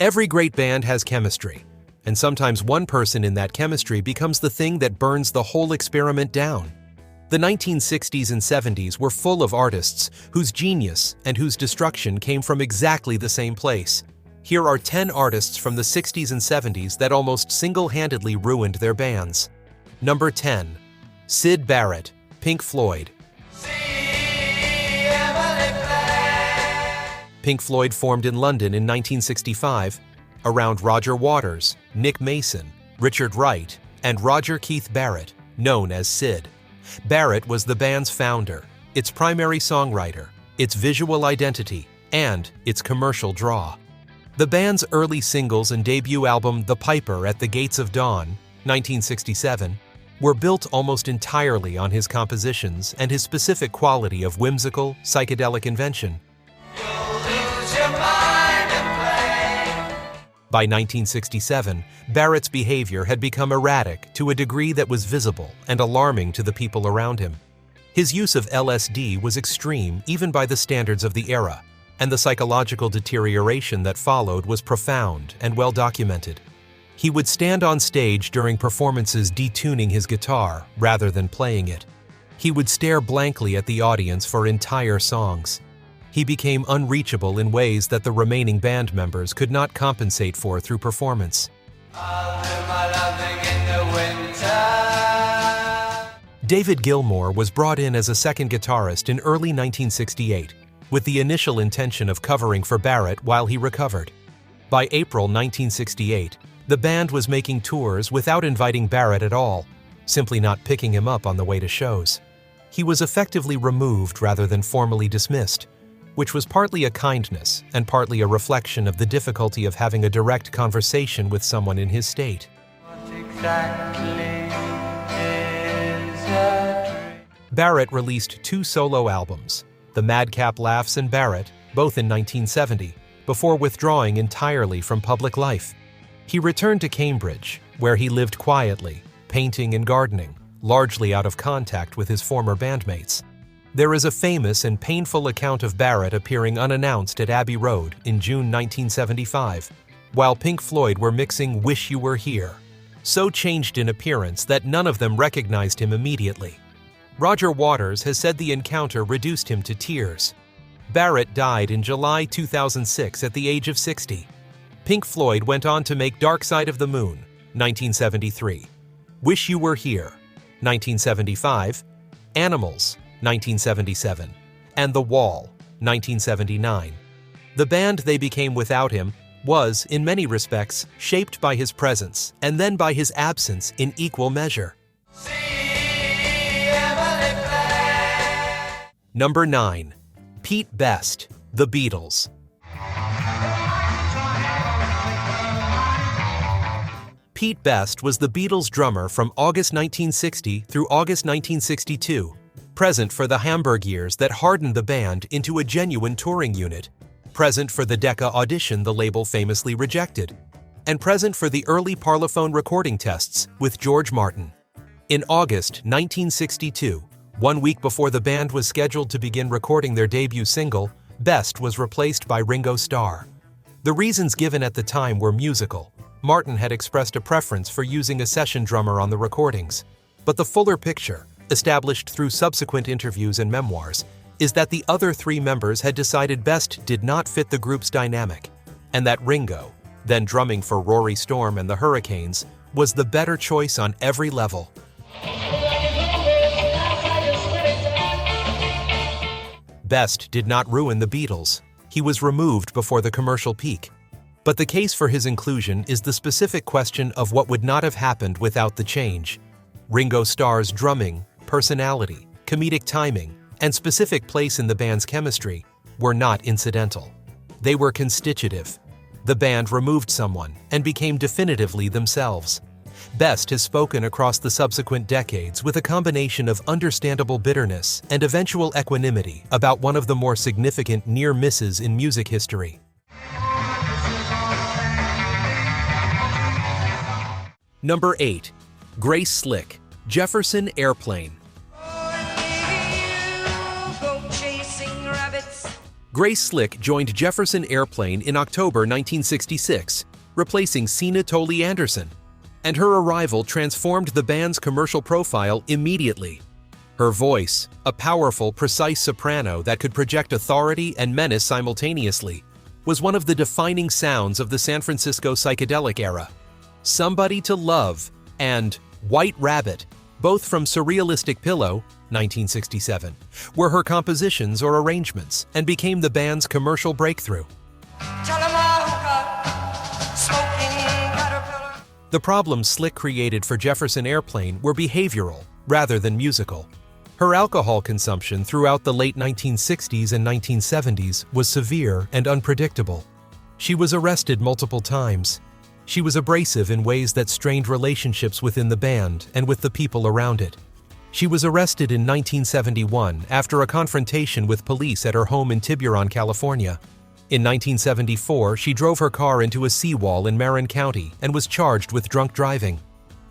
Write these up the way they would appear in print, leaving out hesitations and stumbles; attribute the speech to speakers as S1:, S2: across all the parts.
S1: Every great band has chemistry, and sometimes one person in that chemistry becomes the thing that burns the whole experiment down. The 1960s and 70s were full of artists whose genius and whose destruction came from exactly the same place. Here are 10 artists from the 60s and 70s that almost single-handedly ruined their bands. Number 10. Syd Barrett, Pink Floyd. Pink Floyd formed in London in 1965 around Roger Waters, Nick Mason, Richard Wright, and Roger Keith Barrett, known as Syd. Barrett was the band's founder, its primary songwriter, its visual identity, and its commercial draw. The band's early singles and debut album The Piper at the Gates of Dawn, 1967, were built almost entirely on his compositions and his specific quality of whimsical, psychedelic invention. By 1967, Barrett's behavior had become erratic to a degree that was visible and alarming to the people around him. His use of LSD was extreme even by the standards of the era, and the psychological deterioration that followed was profound and well documented. He would stand on stage during performances detuning his guitar rather than playing it. He would stare blankly at the audience for entire songs. He became unreachable in ways that the remaining band members could not compensate for through performance. David Gilmour was brought in as a second guitarist in early 1968, with the initial intention of covering for Barrett while he recovered. By April 1968, the band was making tours without inviting Barrett at all, simply not picking him up on the way to shows. He was effectively removed rather than formally dismissed, which was partly a kindness and partly a reflection of the difficulty of having a direct conversation with someone in his state. Barrett released 2 solo albums, The Madcap Laughs and Barrett, both in 1970, before withdrawing entirely from public life. He returned to Cambridge, where he lived quietly, painting and gardening, largely out of contact with his former bandmates. There is a famous and painful account of Barrett appearing unannounced at Abbey Road in June 1975, while Pink Floyd were mixing Wish You Were Here, so changed in appearance that none of them recognized him immediately. Roger Waters has said the encounter reduced him to tears. Barrett died in July 2006 at the age of 60. Pink Floyd went on to make Dark Side of the Moon, 1973, Wish You Were Here, 1975, Animals, 1977, and The Wall, 1979. The band they became without him was, in many respects, shaped by his presence and then by his absence in equal measure. Number 9. Pete Best, The Beatles. Pete Best was the Beatles' drummer from August 1960 through August 1962, present for the Hamburg years that hardened the band into a genuine touring unit, present for the Decca audition the label famously rejected, and present for the early Parlophone recording tests with George Martin. In August 1962, 1 week before the band was scheduled to begin recording their debut single, Best was replaced by Ringo Starr. The reasons given at the time were musical. Martin had expressed a preference for using a session drummer on the recordings, but the fuller picture, established through subsequent interviews and memoirs, is that the other 3 members had decided Best did not fit the group's dynamic, and that Ringo, then drumming for Rory Storm and the Hurricanes, was the better choice on every level. Best did not ruin the Beatles. He was removed before the commercial peak. But the case for his inclusion is the specific question of what would not have happened without the change. Ringo Starr's drumming, personality, comedic timing, and specific place in the band's chemistry were not incidental. They were constitutive. The band removed someone and became definitively themselves. Best has spoken across the subsequent decades with a combination of understandable bitterness and eventual equanimity about one of the more significant near misses in music history. Number 8. Grace Slick, Jefferson Airplane. Grace Slick joined Jefferson Airplane in October 1966, replacing Sina Tolley Anderson, and her arrival transformed the band's commercial profile immediately. Her voice, a powerful, precise soprano that could project authority and menace simultaneously, was one of the defining sounds of the San Francisco psychedelic era. Somebody to Love and White Rabbit, both from Surrealistic Pillow, 1967, were her compositions or arrangements and became the band's commercial breakthrough. The problems Slick created for Jefferson Airplane were behavioral rather than musical. Her alcohol consumption throughout the late 1960s and 1970s was severe and unpredictable. She was arrested multiple times. She was abrasive in ways that strained relationships within the band and with the people around it. She was arrested in 1971 after a confrontation with police at her home in Tiburon, California. In 1974, she drove her car into a seawall in Marin County and was charged with drunk driving.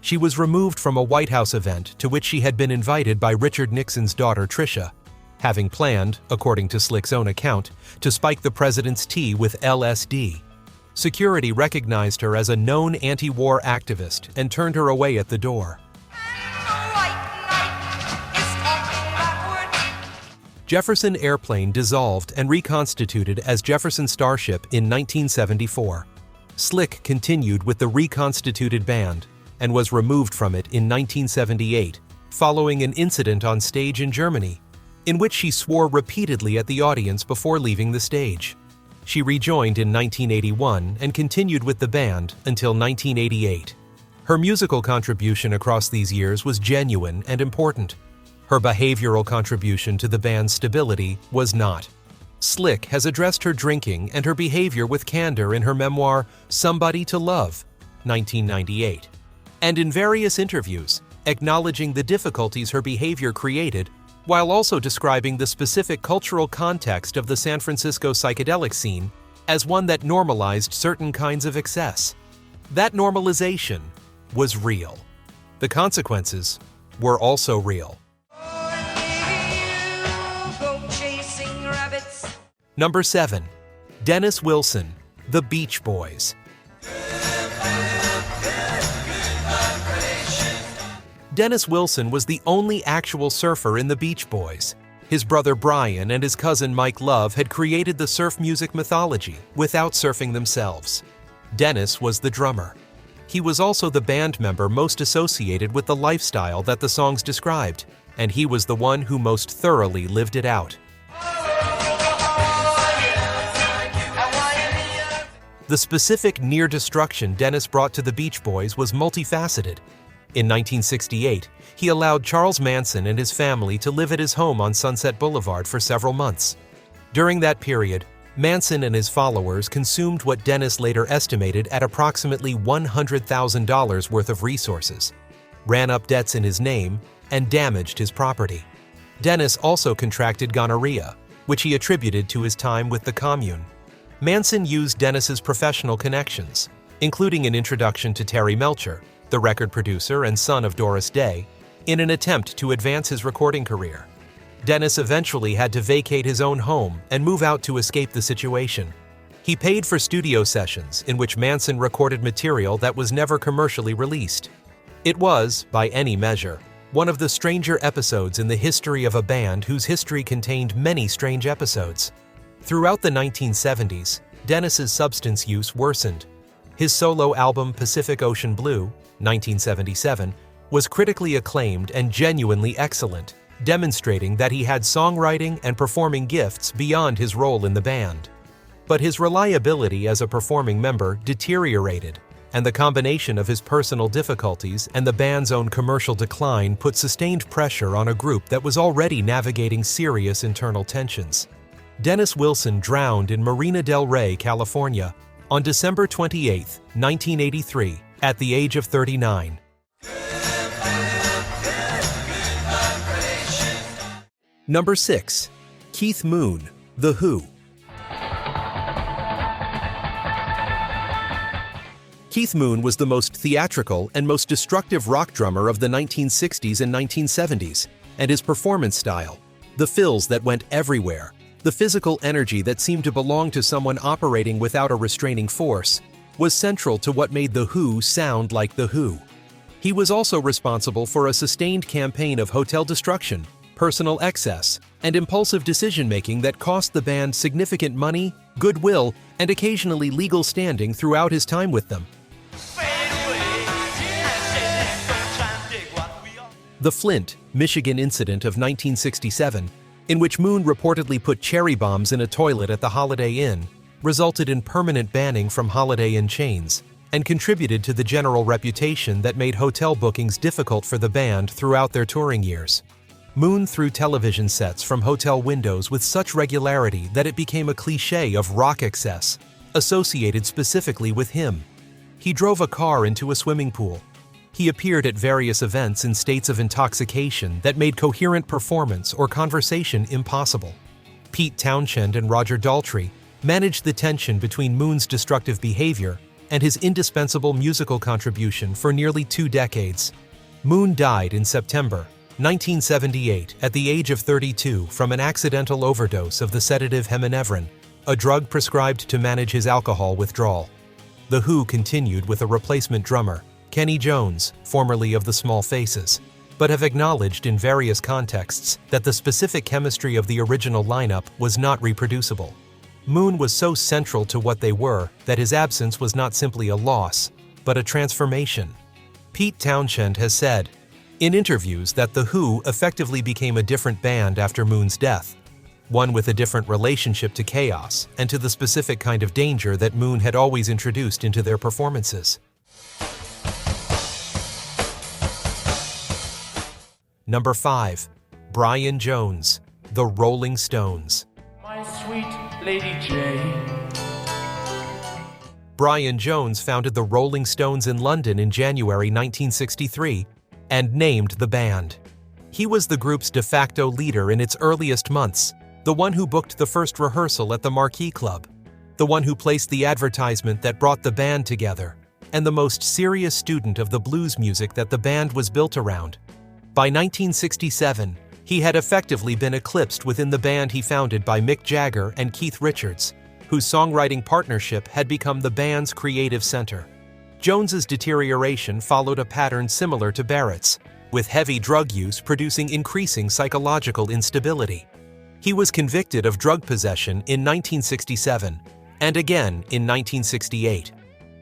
S1: She was removed from a White House event to which she had been invited by Richard Nixon's daughter, Tricia, having planned, according to Slick's own account, to spike the president's tea with LSD. Security recognized her as a known anti-war activist and turned her away at the door. Jefferson Airplane dissolved and reconstituted as Jefferson Starship in 1974. Slick continued with the reconstituted band and was removed from it in 1978, following an incident on stage in Germany, in which she swore repeatedly at the audience before leaving the stage. She rejoined in 1981 and continued with the band until 1988. Her musical contribution across these years was genuine and important. Her behavioral contribution to the band's stability was not. Slick has addressed her drinking and her behavior with candor in her memoir, Somebody to Love, 1998, and in various interviews, acknowledging the difficulties her behavior created, while also describing the specific cultural context of the San Francisco psychedelic scene as one that normalized certain kinds of excess. That normalization was real. The consequences were also real. Number 7. Dennis Wilson, The Beach Boys. Dennis Wilson was the only actual surfer in the Beach Boys. His brother Brian and his cousin Mike Love had created the surf music mythology without surfing themselves. Dennis was the drummer. He was also the band member most associated with the lifestyle that the songs described, and he was the one who most thoroughly lived it out. The specific near destruction Dennis brought to the Beach Boys was multifaceted. In 1968, he allowed Charles Manson and his family to live at his home on Sunset Boulevard for several months. During that period, Manson and his followers consumed what Dennis later estimated at approximately $100,000 worth of resources, ran up debts in his name, and damaged his property. Dennis also contracted gonorrhea, which he attributed to his time with the commune. Manson used Dennis's professional connections, including an introduction to Terry Melcher, the record producer and son of Doris Day, in an attempt to advance his recording career. Dennis eventually had to vacate his own home and move out to escape the situation. He paid for studio sessions in which Manson recorded material that was never commercially released. It was, by any measure, one of the stranger episodes in the history of a band whose history contained many strange episodes. Throughout the 1970s, Dennis's substance use worsened. His solo album Pacific Ocean Blue, 1977, was critically acclaimed and genuinely excellent, demonstrating that he had songwriting and performing gifts beyond his role in the band. But his reliability as a performing member deteriorated, and the combination of his personal difficulties and the band's own commercial decline put sustained pressure on a group that was already navigating serious internal tensions. Dennis Wilson drowned in Marina del Rey, California, on December 28, 1983, at the age of 39. Number 6. Keith Moon, The Who. Keith Moon was the most theatrical and most destructive rock drummer of the 1960s and 1970s, and his performance style, the fills that went everywhere, The physical energy that seemed to belong to someone operating without a restraining force was central to what made The Who sound like The Who. He was also responsible for a sustained campaign of hotel destruction, personal excess, and impulsive decision-making that cost the band significant money, goodwill, and occasionally legal standing throughout his time with them. The Flint, Michigan incident of 1967, in which Moon reportedly put cherry bombs in a toilet at the Holiday Inn, resulted in permanent banning from Holiday Inn chains and contributed to the general reputation that made hotel bookings difficult for the band throughout their touring years. Moon threw television sets from hotel windows with such regularity that it became a cliché of rock excess, associated specifically with him. He drove a car into a swimming pool. He appeared at various events in states of intoxication that made coherent performance or conversation impossible. Pete Townshend and Roger Daltrey managed the tension between Moon's destructive behavior and his indispensable musical contribution for nearly 2 decades. Moon died in September 1978 at the age of 32 from an accidental overdose of the sedative heminevrin, a drug prescribed to manage his alcohol withdrawal. The Who continued with a replacement drummer, Kenny Jones, formerly of the Small Faces, but have acknowledged in various contexts that the specific chemistry of the original lineup was not reproducible. Moon was so central to what they were that his absence was not simply a loss, but a transformation. Pete Townshend has said in interviews that The Who effectively became a different band after Moon's death, one with a different relationship to chaos and to the specific kind of danger that Moon had always introduced into their performances. Number 5. Brian Jones, The Rolling Stones.
S2: My sweet Lady Jane.
S1: Brian Jones founded the Rolling Stones in London in January 1963 and named the band. He was the group's de facto leader in its earliest months, the one who booked the first rehearsal at the Marquee Club, the one who placed the advertisement that brought the band together, and the most serious student of the blues music that the band was built around. By 1967, he had effectively been eclipsed within the band he founded by Mick Jagger and Keith Richards, whose songwriting partnership had become the band's creative center. Jones's deterioration followed a pattern similar to Barrett's, with heavy drug use producing increasing psychological instability. He was convicted of drug possession in 1967 and again in 1968.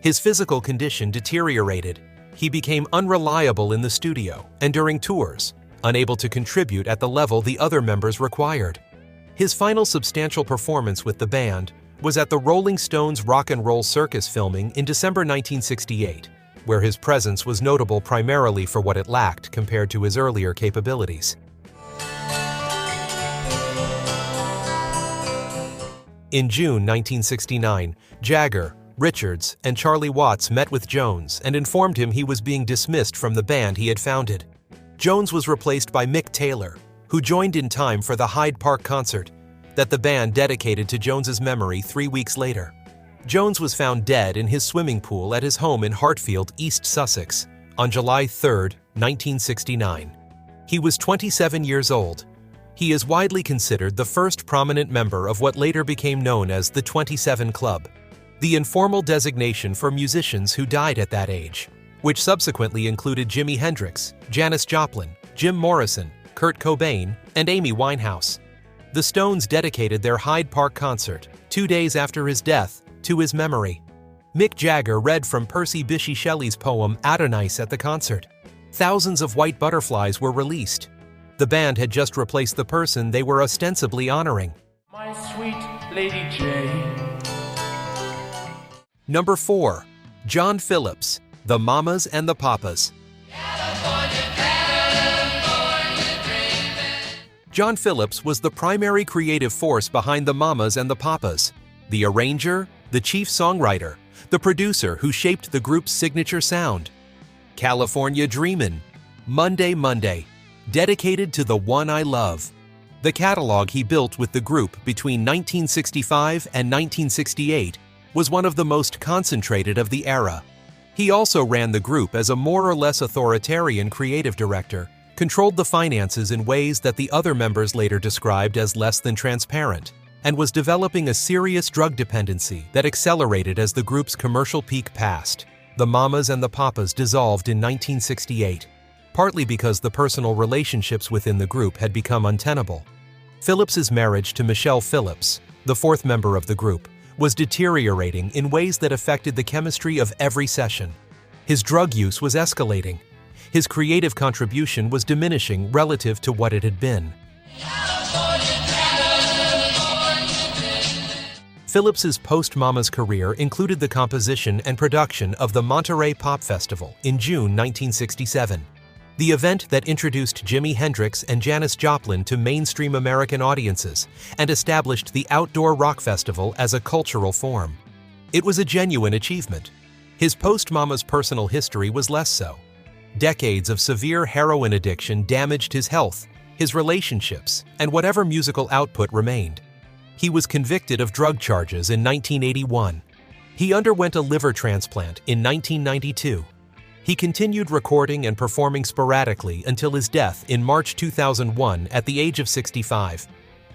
S1: His physical condition deteriorated. He became unreliable in the studio and during tours, unable to contribute at the level the other members required. His final substantial performance with the band was at the Rolling Stones Rock and Roll Circus filming in December 1968, where his presence was notable primarily for what it lacked compared to his earlier capabilities. In June 1969, Jagger, Richards, and Charlie Watts met with Jones and informed him he was being dismissed from the band he had founded. Jones was replaced by Mick Taylor, who joined in time for the Hyde Park concert that the band dedicated to Jones's memory 3 weeks later. Jones was found dead in his swimming pool at his home in Hartfield, East Sussex, on July 3, 1969. He was 27 years old. He is widely considered the first prominent member of what later became known as the 27 Club, the informal designation for musicians who died at that age, which subsequently included Jimi Hendrix, Janis Joplin, Jim Morrison, Kurt Cobain, and Amy Winehouse. The Stones dedicated their Hyde Park concert, 2 days after his death, to his memory. Mick Jagger read from Percy Bysshe Shelley's poem Adonais at the concert. Thousands of white butterflies were released. The band had just replaced the person they were ostensibly honoring.
S2: My sweet Lady Jane.
S1: Number 4. John Phillips, The Mamas and the Papas. John Phillips was the primary creative force behind the Mamas and the Papas, the arranger, the chief songwriter, the producer who shaped the group's signature sound. California Dreamin', Monday Monday, dedicated to the one I love. The catalog he built with the group between 1965 and 1968 was one of the most concentrated of the era. He also ran the group as a more or less authoritarian creative director, controlled the finances in ways that the other members later described as less than transparent, and was developing a serious drug dependency that accelerated as the group's commercial peak passed. The Mamas and the Papas dissolved in 1968, partly because the personal relationships within the group had become untenable. Phillips's marriage to Michelle Phillips, the fourth member of the group, was deteriorating in ways that affected the chemistry of every session. His drug use was escalating. His creative contribution was diminishing relative to what it had been. Phillips's post-Mamas career included the composition and production of the Monterey Pop Festival in June 1967, the event that introduced Jimi Hendrix and Janis Joplin to mainstream American audiences and established the outdoor rock festival as a cultural form. It was a genuine achievement. His post-Mamas personal history was less so. Decades of severe heroin addiction damaged his health, his relationships, and whatever musical output remained. He was convicted of drug charges in 1981. He underwent a liver transplant in 1992. He continued recording and performing sporadically until his death in March 2001 at the age of 65.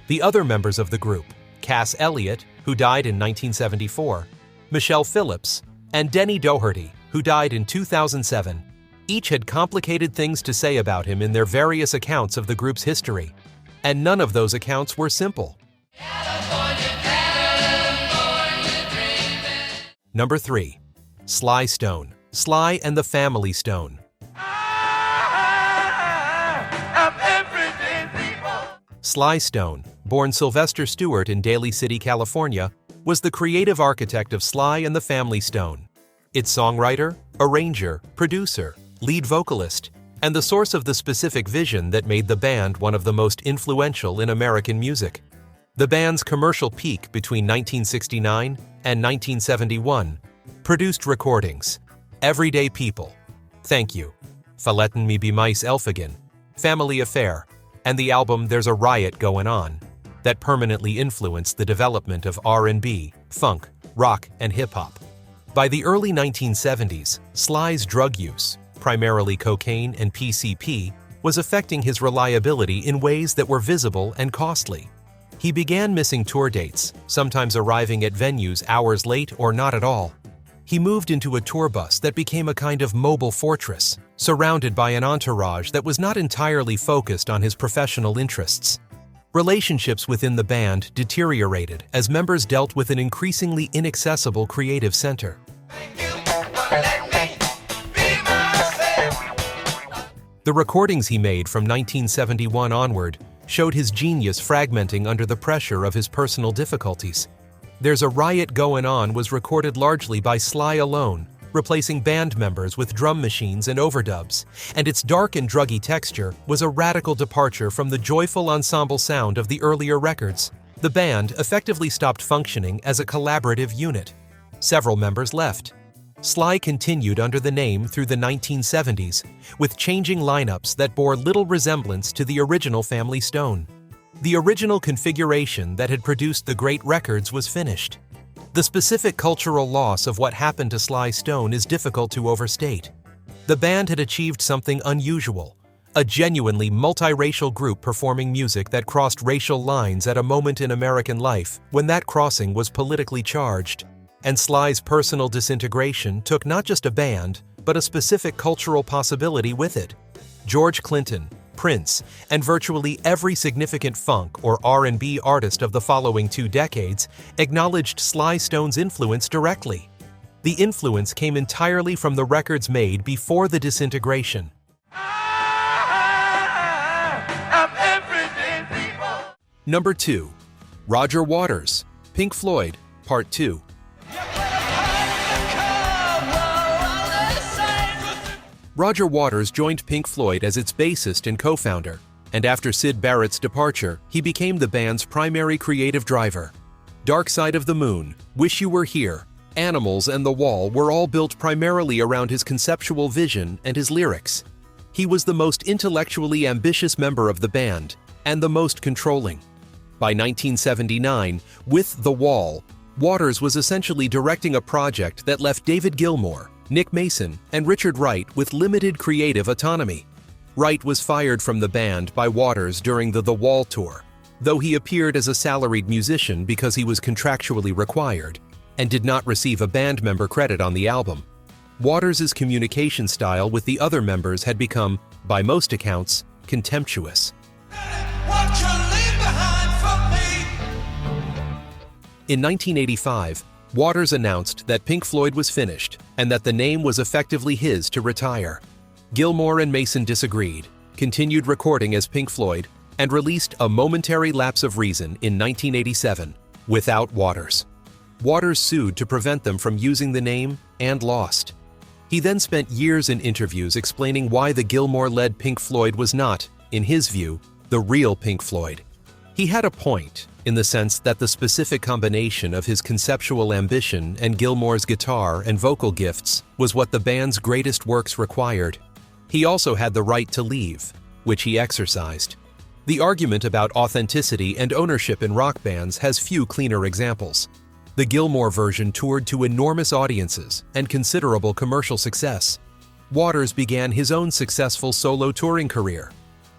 S1: The other members of the group, Cass Elliot, who died in 1974, Michelle Phillips, and Denny Doherty, who died in 2007, each had complicated things to say about him in their various accounts of the group's history. And none of those accounts were simple. Number 3. Sly Stone. Sly and the Family Stone. Sly Stone, born Sylvester Stewart in Daly City, California, was the creative architect of Sly and the Family Stone. Its songwriter, arranger, producer, lead vocalist, and the source of the specific vision that made the band one of the most influential in American music. The band's commercial peak between 1969 and 1971 produced recordings: Everyday People, Thank You, Verlaten Me Be Mice Elfigen, Family Affair, and the album There's a Riot Goin' On, that permanently influenced the development of R&B, funk, rock, and hip-hop. By the early 1970s, Sly's drug use, primarily cocaine and PCP, was affecting his reliability in ways that were visible and costly. He began missing tour dates, sometimes arriving at venues hours late or not at all. He moved into a tour bus that became a kind of mobile fortress, surrounded by an entourage that was not entirely focused on his professional interests. Relationships within the band deteriorated as members dealt with an increasingly inaccessible creative center. The recordings he made from 1971 onward showed his genius fragmenting under the pressure of his personal difficulties. There's a Riot Goin' On was recorded largely by Sly alone, replacing band members with drum machines and overdubs, and its dark and druggy texture was a radical departure from the joyful ensemble sound of the earlier records. The band effectively stopped functioning as a collaborative unit. Several members left. Sly continued under the name through the 1970s, with changing lineups that bore little resemblance to the original Family Stone. The original configuration that had produced the great records was finished. The specific cultural loss of what happened to Sly Stone is difficult to overstate. The band had achieved something unusual, a genuinely multiracial group performing music that crossed racial lines at a moment in American life when that crossing was politically charged. And Sly's personal disintegration took not just a band, but a specific cultural possibility with it. George Clinton, Prince, and virtually every significant funk or R&B artist of the following 2 decades acknowledged Sly Stone's influence directly. The influence came entirely from the records made before the disintegration. Number 2. Roger Waters, Pink Floyd, Part 2. Roger Waters joined Pink Floyd as its bassist and co-founder, and after Syd Barrett's departure, he became the band's primary creative driver. Dark Side of the Moon, Wish You Were Here, Animals, and The Wall were all built primarily around his conceptual vision and his lyrics. He was the most intellectually ambitious member of the band, and the most controlling. By 1979, with The Wall, Waters was essentially directing a project that left David Gilmour, Nick Mason, and Richard Wright with limited creative autonomy. Wright was fired from the band by Waters during the Wall tour, though he appeared as a salaried musician because he was contractually required and did not receive a band member credit on the album. Waters' communication style with the other members had become, by most accounts, contemptuous. In 1985, Waters announced that Pink Floyd was finished and that the name was effectively his to retire. Gilmour and Mason disagreed, continued recording as Pink Floyd, and released A Momentary Lapse of Reason in 1987, without Waters. Waters sued to prevent them from using the name and lost. He then spent years in interviews explaining why the Gilmour-led Pink Floyd was not, in his view, the real Pink Floyd. He had a point, in the sense that the specific combination of his conceptual ambition and Gilmour's guitar and vocal gifts was what the band's greatest works required. He also had the right to leave, which he exercised. The argument about authenticity and ownership in rock bands has few cleaner examples. The Gilmour version toured to enormous audiences and considerable commercial success. Waters began his own successful solo touring career.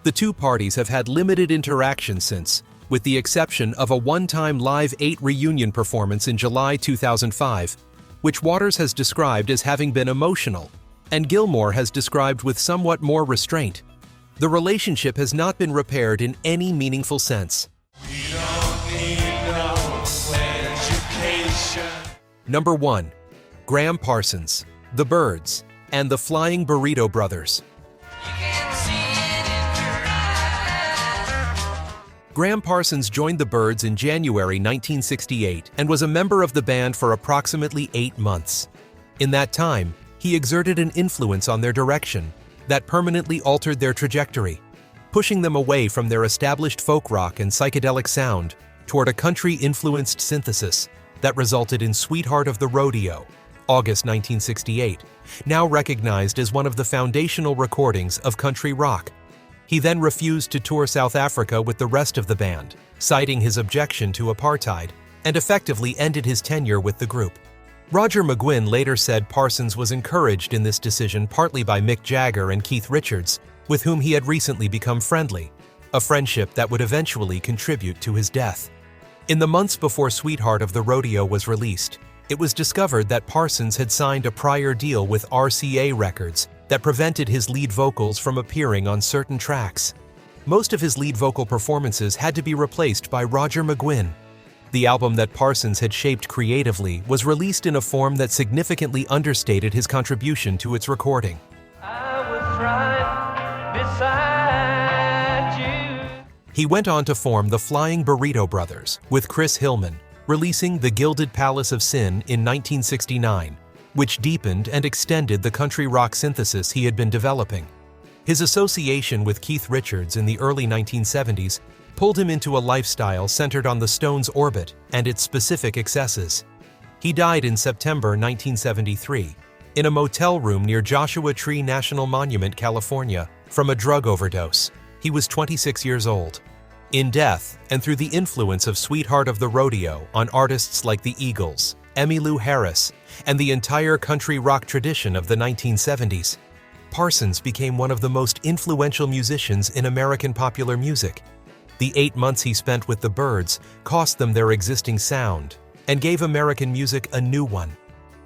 S1: The two parties have had limited interaction since, with the exception of a one-time Live 8 reunion performance in July 2005, which Waters has described as having been emotional, and Gilmour has described with somewhat more restraint. The relationship has not been repaired in any meaningful sense.
S2: We don't need no education.
S1: Number 1. Graham Parsons, The Byrds, and the Flying Burrito Brothers. Graham Parsons joined the Byrds in January 1968 and was a member of the band for approximately 8 months. In that time, he exerted an influence on their direction that permanently altered their trajectory, pushing them away from their established folk rock and psychedelic sound toward a country-influenced synthesis that resulted in Sweetheart of the Rodeo, August 1968, now recognized as one of the foundational recordings of country rock. He then refused to tour South Africa with the rest of the band, citing his objection to apartheid, and effectively ended his tenure with the group. Roger McGuinn later said Parsons was encouraged in this decision partly by Mick Jagger and Keith Richards, with whom he had recently become friendly, a friendship that would eventually contribute to his death. In the months before Sweetheart of the Rodeo was released, it was discovered that Parsons had signed a prior deal with RCA Records that prevented his lead vocals from appearing on certain tracks. Most of his lead vocal performances had to be replaced by Roger McGuinn. The album that Parsons had shaped creatively was released in a form that significantly understated his contribution to its recording.
S2: I was right beside you.
S1: He went on to form the Flying Burrito Brothers with Chris Hillman, releasing The Gilded Palace of Sin in 1969, which deepened and extended the country rock synthesis he had been developing. His association with Keith Richards in the early 1970s pulled him into a lifestyle centered on the Stones' orbit and its specific excesses. He died in September 1973 in a motel room near Joshua Tree National Monument, California, from a drug overdose. He was 26 years old. In death, and through the influence of Sweetheart of the Rodeo on artists like the Eagles, Emmylou Harris, and the entire country rock tradition of the 1970s, Parsons became one of the most influential musicians in American popular music. The 8 months he spent with the Byrds cost them their existing sound and gave American music a new one.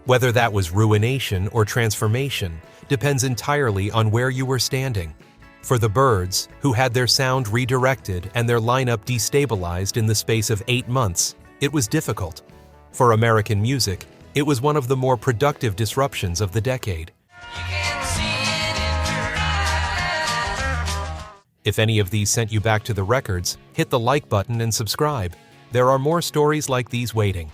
S1: Whether that was ruination or transformation depends entirely on where you were standing. For the Byrds, who had their sound redirected and their lineup destabilized in the space of 8 months, it was difficult. For American music, it was one of the more productive disruptions of the decade. If any of these sent you back to the records, hit the like button and subscribe. There are more stories like these waiting.